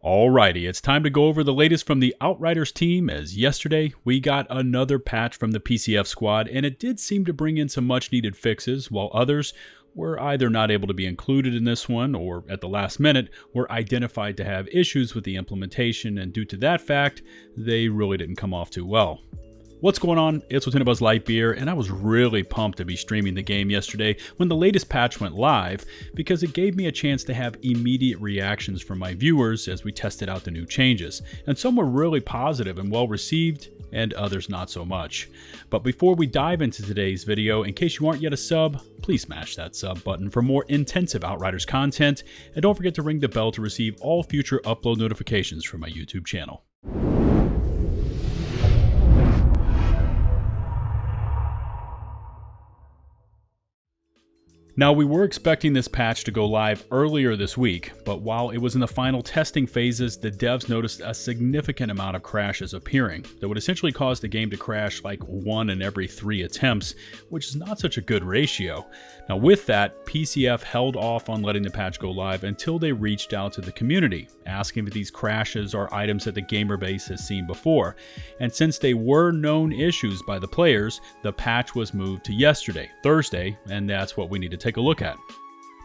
Alrighty, it's time to go over the latest from the Outriders team, as yesterday we got another patch from the PCF squad, and it did seem to bring in some much needed fixes, while others were either not able to be included in this one, or at the last minute were identified to have issues with the implementation, and due to that fact, they really didn't come off too well. What's going on? It's Lieutenant Buzz Lightbeer, and I was really pumped to be streaming the game yesterday when the latest patch went live, because it gave me a chance to have immediate reactions from my viewers as we tested out the new changes, and some were really positive and well received, and others not so much. But before we dive into today's video, in case you aren't yet a sub, please smash that sub button for more intensive Outriders content, and don't forget to ring the bell to receive all future upload notifications from my YouTube channel. Now, we were expecting this patch to go live earlier this week, but while it was in the final testing phases, the devs noticed a significant amount of crashes appearing that would essentially cause the game to crash like 1 in every 3 attempts, which is not such a good ratio. Now, with that, PCF held off on letting the patch go live until they reached out to the community, asking if these crashes are items that the gamer base has seen before. And since they were known issues by the players, the patch was moved to yesterday, Thursday, and that's what we need to take a look at.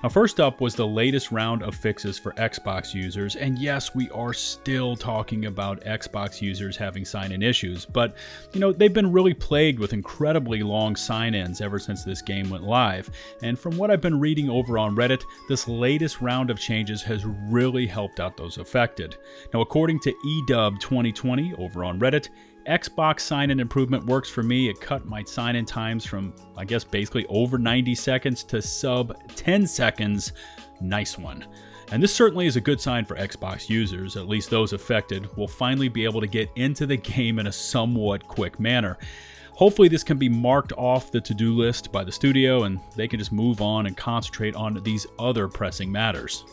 Now, first up was the latest round of fixes for Xbox users, and yes, we are still talking about Xbox users having sign-in issues, but they've been really plagued with incredibly long sign-ins ever since this game went live, and from what I've been reading over on Reddit, this latest round of changes has really helped out those affected. Now, according to EDub 2020 over on Reddit, Xbox sign-in improvement works for me. It cut my sign-in times from, I guess, basically over 90 seconds to sub 10 seconds. Nice one. And this certainly is a good sign for Xbox users. At least those affected will finally be able to get into the game in a somewhat quick manner. Hopefully this can be marked off the to-do list by the studio and they can just move on and concentrate on these other pressing matters.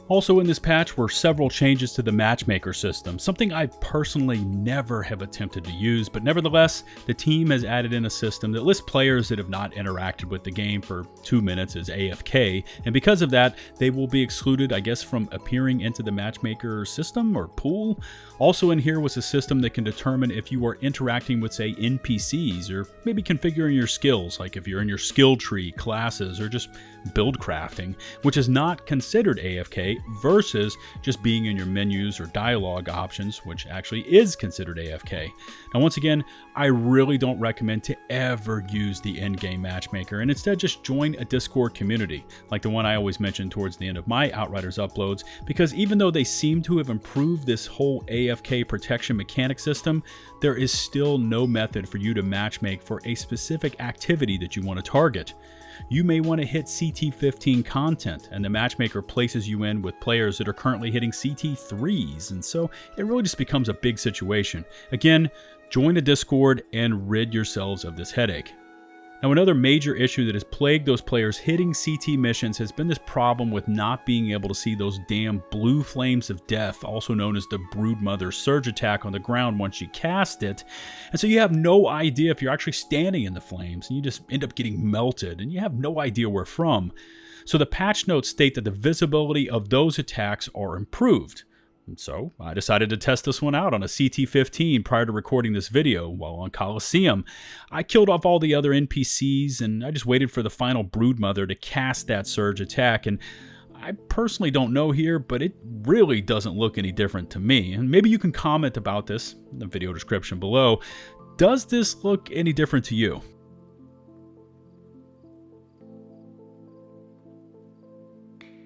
Also in this patch were several changes to the Matchmaker system, something I personally never have attempted to use, but nevertheless, the team has added in a system that lists players that have not interacted with the game for 2 minutes as AFK, and because of that, they will be excluded, I guess, from appearing into the Matchmaker system or pool. Also in here was a system that can determine if you are interacting with, say, NPCs, or maybe configuring your skills, like if you're in your skill tree, classes, or just build crafting, which is not considered AFK, versus just being in your menus or dialogue options, which actually is considered AFK. Now, once again, I really don't recommend to ever use the in-game matchmaker, and instead just join a Discord community, like the one I always mention towards the end of my Outriders uploads, because even though they seem to have improved this whole AFK protection mechanic system, there is still no method for you to matchmake for a specific activity that you want to target. You may want to hit CT15 content, and the matchmaker places you in with players that are currently hitting CT3s, and so it really just becomes a big situation. Again, join a Discord and rid yourselves of this headache. Now, another major issue that has plagued those players hitting CT missions has been this problem with not being able to see those damn blue flames of death, also known as the Broodmother surge attack on the ground once you cast it. And so you have no idea if you're actually standing in the flames, and you just end up getting melted, and you have no idea where from. So the patch notes state that the visibility of those attacks are improved. And so I decided to test this one out on a CT15 prior to recording this video while on Coliseum. I killed off all the other NPCs and I just waited for the final Broodmother to cast that surge attack, and I personally don't know here, but it really doesn't look any different to me. And maybe you can comment about this in the video description below. Does this look any different to you?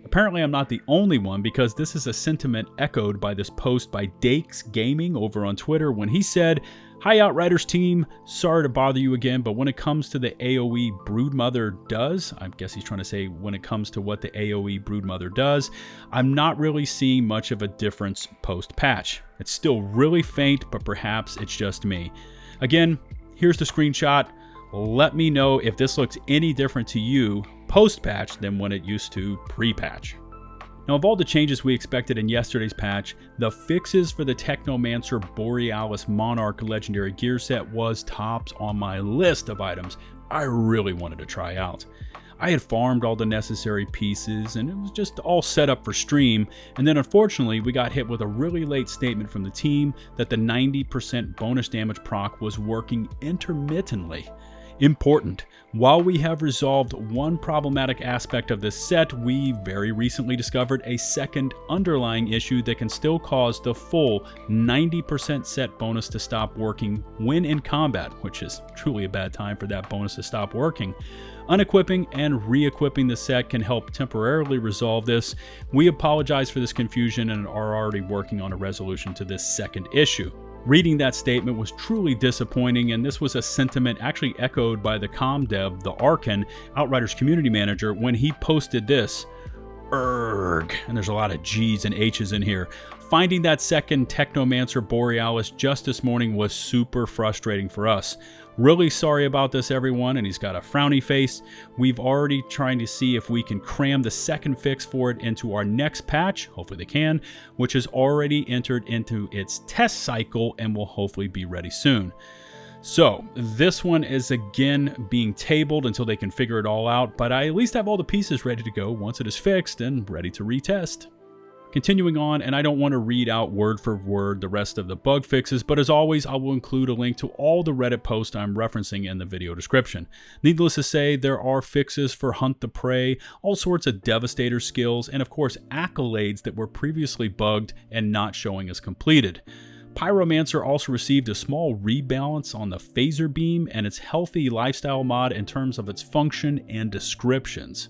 Apparently I'm not the only one, because this is a sentiment echoed by this post by Dakes Gaming over on Twitter when he said, "Hi Outriders team, sorry to bother you again, but when it comes to the AoE Broodmother does," I guess he's trying to say when it comes to what the AoE Broodmother does, "I'm not really seeing much of a difference post-patch. It's still really faint, but perhaps it's just me." Again, here's the screenshot. Let me know if this looks any different to you post-patch than when it used to pre-patch. Now, of all the changes we expected in yesterday's patch, the fixes for the Technomancer Borealis Monarch Legendary Gear Set was tops on my list of items I really wanted to try out. I had farmed all the necessary pieces and it was just all set up for stream, and then unfortunately we got hit with a really late statement from the team that the 90% bonus damage proc was working intermittently. Important. While we have resolved one problematic aspect of this set, we very recently discovered a second underlying issue that can still cause the full 90% set bonus to stop working when in combat, which is truly a bad time for that bonus to stop working. Unequipping and re-equipping the set can help temporarily resolve this. We apologize for this confusion and are already working on a resolution to this second issue. Reading that statement was truly disappointing, and this was a sentiment actually echoed by the comm dev, the Arkan, Outriders community manager, when he posted this. Erg, and there's a lot of G's and H's in here. Finding that second Technomancer Borealis just this morning was super frustrating for us. Really sorry about this, everyone, and he's got a frowny face. We've already trying to see if we can cram the second fix for it into our next patch, hopefully they can, which has already entered into its test cycle and will hopefully be ready soon. So this one is again being tabled until they can figure it all out, but I at least have all the pieces ready to go once it is fixed and ready to retest. Continuing on, and I don't want to read out word for word the rest of the bug fixes, but as always, I will include a link to all the Reddit posts I'm referencing in the video description. Needless to say, there are fixes for Hunt the Prey, all sorts of Devastator skills, and of course accolades that were previously bugged and not showing as completed. Pyromancer also received a small rebalance on the phaser beam and its healthy lifestyle mod in terms of its function and descriptions.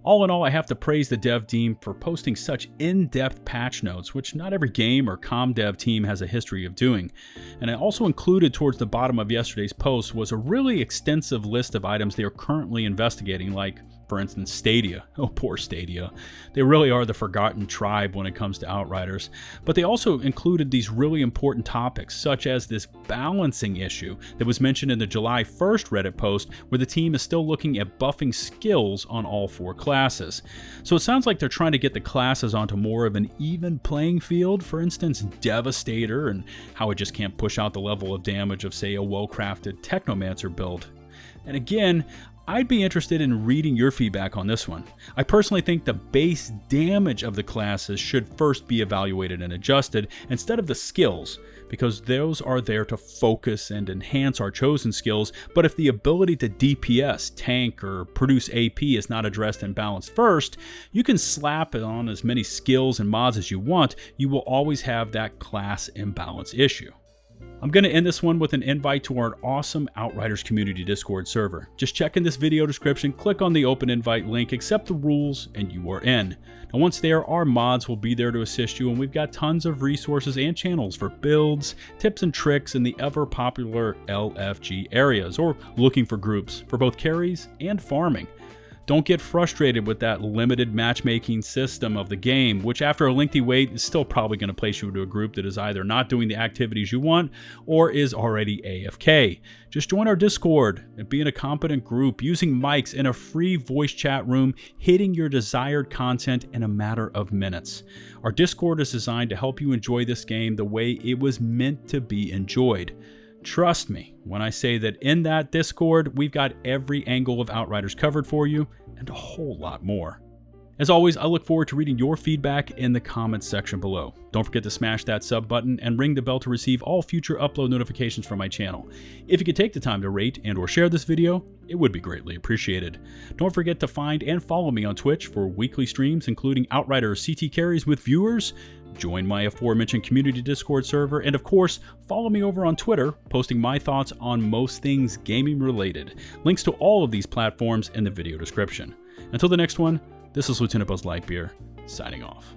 All in all, I have to praise the dev team for posting such in-depth patch notes, which not every game or comm dev team has a history of doing. And I also included towards the bottom of yesterday's post was a really extensive list of items they are currently investigating, like, for instance, Stadia. Oh, poor Stadia. They really are the forgotten tribe when it comes to Outriders. But they also included these really important topics, such as this balancing issue that was mentioned in the July 1st Reddit post, where the team is still looking at buffing skills on all 4 classes. So it sounds like they're trying to get the classes onto more of an even playing field, for instance, Devastator, and how it just can't push out the level of damage of, say, a well-crafted Technomancer build. And again, I'd be interested in reading your feedback on this one. I personally think the base damage of the classes should first be evaluated and adjusted instead of the skills, because those are there to focus and enhance our chosen skills, but if the ability to DPS, tank, or produce AP is not addressed and balanced first, you can slap it on as many skills and mods as you want, you will always have that class imbalance issue. I'm going to end this one with an invite to our awesome Outriders community Discord server. Just check in this video description, click on the open invite link, accept the rules, and you are in. Now once there, our mods will be there to assist you, and we've got tons of resources and channels for builds, tips and tricks in the ever popular LFG areas, or looking for groups for both carries and farming. Don't get frustrated with that limited matchmaking system of the game, which after a lengthy wait is still probably going to place you into a group that is either not doing the activities you want or is already AFK. Just join our Discord and be in a competent group, using mics in a free voice chat room, hitting your desired content in a matter of minutes. Our Discord is designed to help you enjoy this game the way it was meant to be enjoyed. Trust me when I say that in that Discord, we've got every angle of Outriders covered for you, and a whole lot more. As always, I look forward to reading your feedback in the comments section below. Don't forget to smash that sub button and ring the bell to receive all future upload notifications from my channel. If you could take the time to rate and or share this video, it would be greatly appreciated. Don't forget to find and follow me on Twitch for weekly streams, including Outriders CT carries with viewers. Join my aforementioned community Discord server, and of course, follow me over on Twitter, posting my thoughts on most things gaming related. Links to all of these platforms in the video description. Until the next one, this is Lieutenant Buzz Lightbeer, signing off.